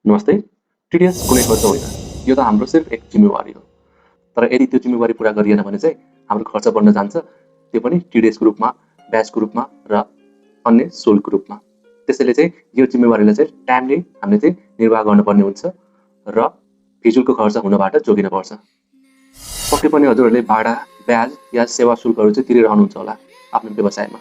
नमस्ते। टिडिएस कुनै खर्च होइन, यो त हाम्रो सिर्फ एक जिम्मेवारी हो। तर यदि त्यो जिम्मेवारी पूरा गरिएन भने चाहिँ हाम्रो खर्च बढ्न जान्छ, त्यो पनि टिडिएसको रूपमा, ब्याजको रूपमा र अन्य शुल्कको रूपमा। त्यसैले चाहिँ यो जिम्मेवारीलाई चाहिँ टाइमली हामीले चाहिँ निर्वाह गर्नुपर्ने हुन्छ र फिजुलको खर्च हुनबाट जोगिनुपर्छ। पक्कै पनि हजुरहरूले भाडा, ब्याज या सेवा शुल्कहरू चाहिँ तिरिरहनुहुन्छ होला आफ्नो व्यवसायमा।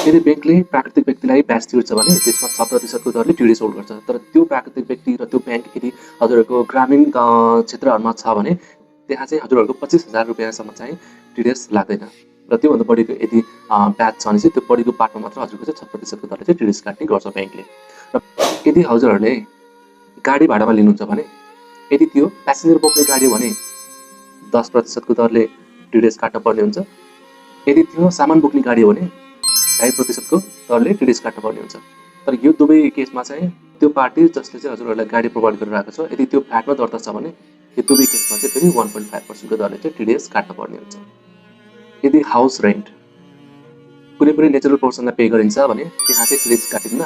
यदि ब्याङ्कले प्राकृतिक व्यक्तिलाई ब्याज तिर्छ भने त्यसमा 6% दरले टिडिएस होल्ड गर्छ। तर त्यो प्राकृतिक व्यक्ति र त्यो ब्याङ्क यदि हजुरहरूको ग्रामीण क्षेत्रहरूमा छ भने त्यहाँ चाहिँ हजुरहरूको 25,000 रुपियाँसम्म चाहिँ टिडिएस लाग्दैन। र त्योभन्दा बढीको यदि ब्याज छ भने चाहिँ त्यो बढीको पार्टमा मात्र हजुरको चाहिँ 6% दरले चाहिँ टिडिएस काट्ने गर्छ ब्याङ्कले। र यदि हजुरहरूले गाडी भाडामा लिनुहुन्छ भने यदि त्यो प्यासेन्जर बोक्ने गाडी हो भने 10% दरले टिडिएस काट्न पर्ने हुन्छ। यदि त्यो सामान बोक्ने गाडी हो भने 2.5% दरले टिडिएस काट्न पर्ने हुन्छ। तर यो दुवै केसमा चाहिँ त्यो पार्टी जसले चाहिँ हजुरहरूलाई गाडी प्रोभाइड गरिरहेको छ यदि त्यो भ्याटमा दर्ता छ भने यो दुवै केसमा चाहिँ फेरि 1.5% दरले चाहिँ टिडिएस काट्न पर्ने हुन्छ। यदि हाउस रेन्ट कुनै पनि नेचुरल पर्सनलाई पे गरिन्छ भने त्यहाँ चाहिँ टिडिएस काटिन्न।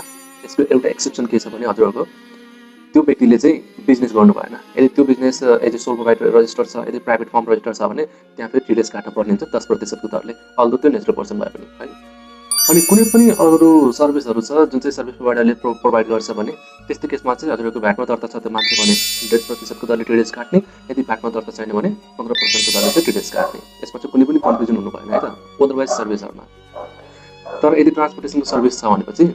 यसको एउटा एक्सेप्सन के छ भने हजुरहरूको त्यो व्यक्तिले चाहिँ बिजनेस गर्नु भएन। यदि त्यो business as a sole provider register छ, यदि प्राइभेट फर्म रजिस्टर छ भने त्यहाँ फेरि टिडिएस काट्न पर्ने हुन्छ 10% दरले, अल्दो त्यो नेचुरल पर्सन भए पनि है। अनि कुनै पनि अरू सर्भिसहरू छ जुन चाहिँ सर्भिस प्रोभाइडरले प्रोभाइड गर्छ भने त्यस्तो केसमा चाहिँ हजुरहरूको भ्याटमा दर्ता छ त्यो मान्छे भने 1.5% दरले टिडिएस काट्ने, यदि भ्याटमा दर्ता छैन भने 15% दरले चाहिँ टिडिएस काट्ने। यसमा चाहिँ कुनै पनि कन्फ्युजन हुनु भएन है त अदरवाइज सर्भिसहरूमा। तर यदि ट्रान्सपोर्टेसनको सर्भिस छ भनेपछि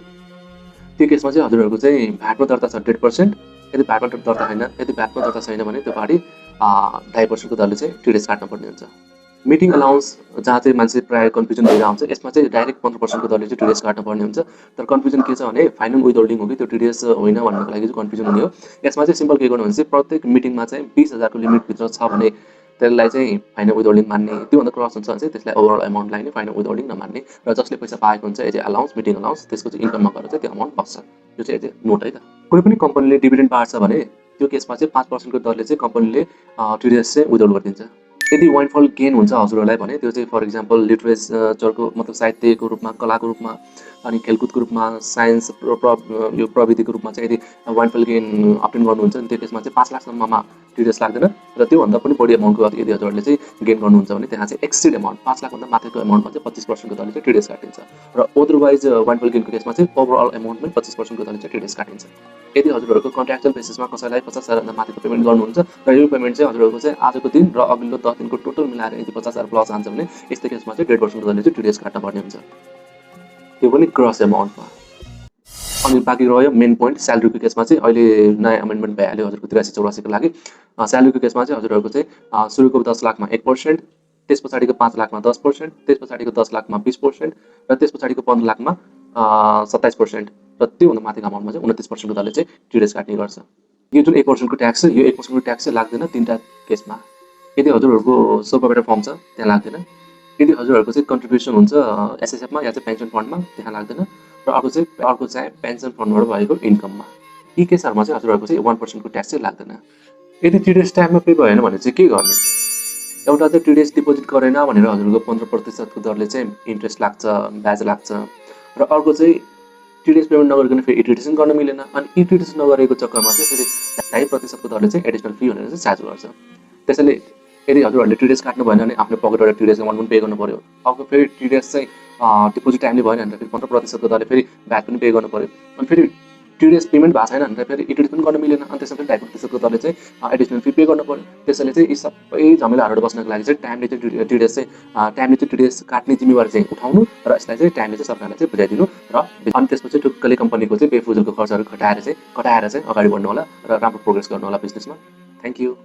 त्यो केसमा चाहिँ हजुरहरूको चाहिँ भ्याटमा दर्ता छ 1.5%, यदि भ्याटमा दर्ता छैन, यदि भ्याटमा दर्ता छैन भने त्यो पार्टी 2.5% दरले चाहिँ टिडिएस काट्न पर्ने हुन्छ। मिटिङ अलाउन्स जहाँ चाहिँ मान्छे प्रायः कन्फ्युजन भइरहेको हुन्छ यसमा चाहिँ डाइरेक्ट 15% दरले चाहिँ टिडिएस काट्न पर्ने हुन्छ। तर कन्फ्युजन के छ भने फाइनल विथहोल्डिङ हो कि त्यो टिडिएस होइन भन्नको लागि चाहिँ कन्फ्युजन हुने हो। यसमा चाहिँ सिम्पल के गर्नु भने चाहिँ प्रत्येक मिटिङमा चाहिँ 20,000 को लिमिटभित्र छ भने त्यसलाई चाहिँ फाइनल विथहोल्डिङ मान्ने, त्योभन्दा क्रस हुन्छ भने चाहिँ त्यसलाई ओभरअल एमाउन्टलाई नै फाइनल विथहोल्डिङ नमान्ने र जसले पैसा पाएको हुन्छ as a allowance meeting allowance त्यसको चाहिँ इन्कममा गएर चाहिँ त्यो अमाउन्ट बस्छ। यो चाहिँ एज ए नोट है त। कुनै पनि कम्पनीले डिभिडेन्ड बाँड्छ भने त्यो केसमा चाहिँ 5% को दरले चाहिँ कम्पनीले टिडिएस चाहिँ विथहोल्ड गरिदिन्छ। यदि वाइनफल गेन हुन्छ हजुरहरूलाई भने त्यो चाहिँ फर इक्जाम्पल लिटरेचरको मतलब साहित्यको रूपमा, कलाको रूपमा अनि खेलकुदको रूपमा, साइन्स यो प्रविधिको रूपमा चाहिँ यदि वाइनफल गेन अप्टेन गर्नुहुन्छ भने त्यो केसमा चाहिँ 5 लाखसम्ममा टिडिएस लाग्दैन। र त्योभन्दा पनि बढी अमाउन्टको यदि हजुरहरूले चाहिँ गेन गर्नुहुन्छ भने त्यहाँ चाहिँ एक्सिड अमाउन्ट 5 लाखभन्दा माथिको अमाउन्टमा चाहिँ 25% को दरले चाहिँ टिडिएस काटिन्छ। र अदरवाइज वाइनफल गेनको केसमा चाहिँ ओभरअल एमाउन्टमै 25% को दरले चाहिँ टिडिएस काटिन्छ। यदि हजुरहरूको कन्ट्र्याक्चुअल बेसिसमा कसैलाई 50,000 भन्दा माथिको पेमेन्ट गर्नुहुन्छ र यो पेमेन्ट चाहिँ हजुरहरूको चाहिँ आजको दिन र अघिल्लो 10 दिनको टोटल मिलाएर यदि 50,000 प्लस जान्छ भने यस्तो केसमा चाहिँ 1.5% को दरले चाहिँ टिडिएस काट्न पर्ने हुन्छ, त्यो पनि ग्रस एमाउन्टमा। अनि बाँकी रह्यो मेन पोइन्ट स्यालेरीको केसमा चाहिँ अहिले नयाँ अमेन्डमेन्ट भइहाल्यो हजुरको 83-84 को लागि। स्यालेरीको केसमा चाहिँ हजुरहरूको चाहिँ सुरुको 10 लाखमा 1%, त्यस पछाडिको 5 लाखमा 10%, त्यस पछाडिको 10 लाखमा 20% र त्यस पछाडिको 15 लाखमा 27% र त्योभन्दा माथिको अमाउन्टमा चाहिँ 29% को दरले चाहिँ टिडिएस काट्ने गर्छ। यो जुन 1% को ट्याक्स छ यो 1% को ट्याक्स चाहिँ लाग्दैन 3टा केसमा। यदि हजुरहरूको सोल प्रोभाइडर फर्म छ त्यहाँ लाग्दैन, यदि हजुरहरूको चाहिँ कन्ट्रिब्युसन हुन्छ एसएसएफमा या चाहिँ पेन्सन फन्डमा त्यहाँ लाग्दैन, र अर्को चाहिँ पेन्सन फन्डबाट भएको इन्कममा। यी केसहरूमा चाहिँ हजुरहरूको चाहिँ 1% को ट्याक्स चाहिँ लाग्दैन। यदि टिडिएस टाइममा पे भएन भने चाहिँ के गर्ने? एउटा चाहिँ टिडिएस डिपोजिट गरेन भनेर हजुरको 15% को दरले चाहिँ इन्ट्रेस्ट लाग्छ, ब्याज लाग्छ, र अर्को चाहिँ टिडिएस पेमेन्ट नगरिकन फेरि इटिटेसन गर्न मिलेन। अनि इटिटेसन नगरेको चक्करमा चाहिँ फेरि 2.5% को दरले चाहिँ एडिसनल फी भनेर चाहिँ चार्ज गर्छ। त्यसैले यदि हजुरहरूले टिडिएस काट्नु भएन भने आफ्नो पकेटबाट टिडिएस अमाउन्ट पनि पे गर्नु पर्यो। अर्को फेरि टिडिएस चाहिँ डिपोजिट टाइमले भएन भने फेरि 15% को दरले फेरि ब्याज पनि पे गर्नु पर्यो। अनि फेरि टिडिएस पेमेन्ट भएको छैन भने फेरि इटिटेसन पनि गर्न मिलेन, अनि त्यसमा फेरि 2.5% को दरले चाहिँ एडिसनल फी पे गर्नु पर्यो। त्यसैले चाहिँ यी सबै झमेलाहरू बस्नको लागि चाहिँ टाइमले चाहिँ टिडिएस काट्ने जिम्मेवारी चाहिँ उठाउनु र यसलाई चाहिँ टाइमले चाहिँ सरकारलाई चाहिँ बुझाइदिनु र अनि त्यसपछि टुक्कले कम्पनीको चाहिँ बेफुजुलको खर्चहरू घटाएर चाहिँ अगाडि बढ्नु होला र राम्रो प्रोग्रेस गर्नु होला बिजनेसमा। Thank you.